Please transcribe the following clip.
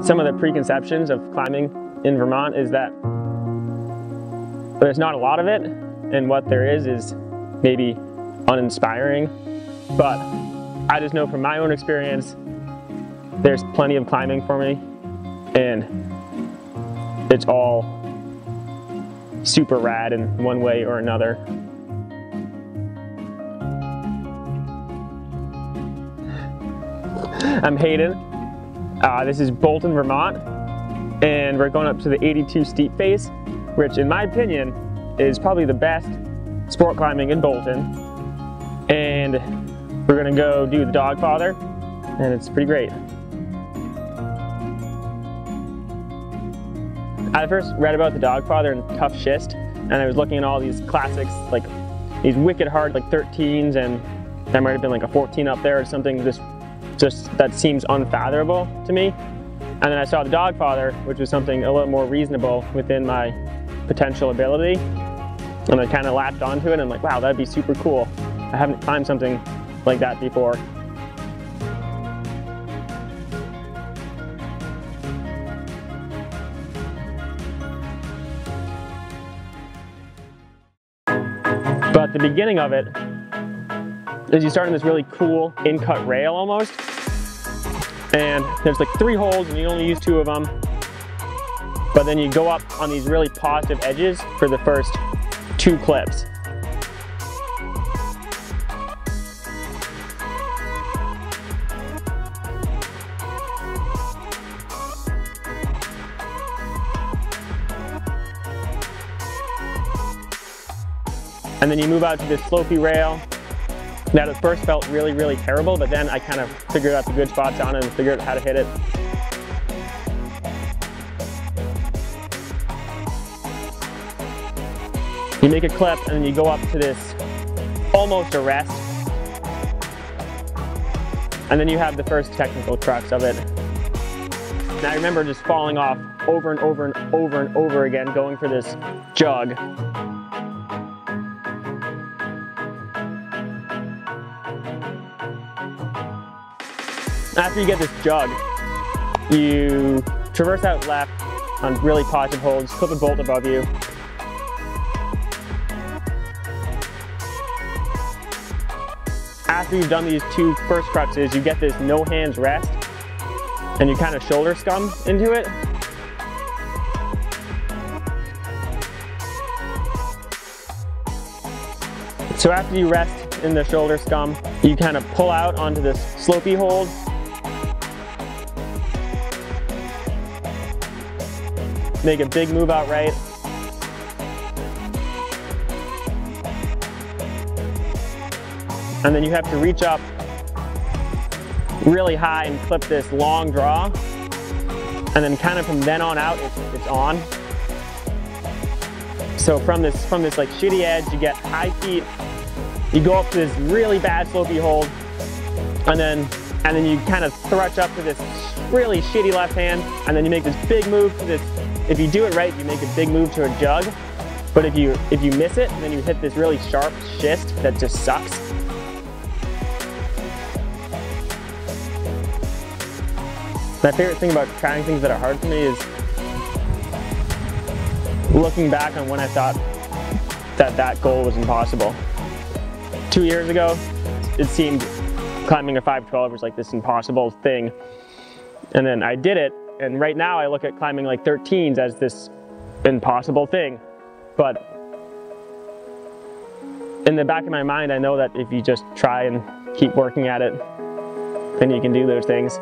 some of the preconceptions of climbing in Vermont is that there's not a lot of it, and what there is maybe uninspiring. But I just know from my own experience, there's plenty of climbing for me, and it's all super rad in one way or another. I'm Hayden. This is Bolton, Vermont, and we're going up to the 82 steep face, which in my opinion is probably the best sport climbing in Bolton. And we're gonna go do the Doggfather, and it's pretty great. I first read about the Doggfather in Tough Schist, and I was looking at all these classics, like these wicked hard like 13s, and there might have been like a 14 up there or something just that seems unfathomable to me. And then I saw the Doggfather, which was something a little more reasonable within my potential ability, and I kind of latched onto it, and I'm like, wow, that'd be super cool. I haven't climbed something like that before. But the beginning of it is you start on this really cool in-cut rail almost, and there's like 3 holes and you only use 2 of them, but then you go up on these really positive edges for the first 2 clips. And then you move out to this slopey rail that at first felt really, really terrible, but then I kind of figured out the good spots on it and figured out how to hit it. You make a clip and then you go up to this almost a rest. And then you have the first technical crux of it. And I remember just falling off over and over and over and over again, going for this jug. After you get this jug, you traverse out left on really positive holds, clip a bolt above you. After you've done these 2 first cruxes, you get this no hands rest, and you kind of shoulder scum into it. So after you rest in the shoulder scum, you kind of pull out onto this slopey hold. Make a big move out right. And then you have to reach up really high and clip this long draw. And then kind of from then on out, it's on. So from this like shitty edge, you get high feet. You go up to this really bad slopey hold, and then you kind of thrust up to this really shitty left hand, and then you make this big move to this. If you do it right, you make a big move to a jug, but if you miss it, then you hit this really sharp schist that just sucks. My favorite thing about trying things that are hard for me is looking back on when I thought that goal was impossible. 2 years ago, it seemed climbing a 512 was like this impossible thing, and then I did it. And right now I look at climbing like 13s as this impossible thing. But in the back of my mind, I know that if you just try and keep working at it, then you can do those things.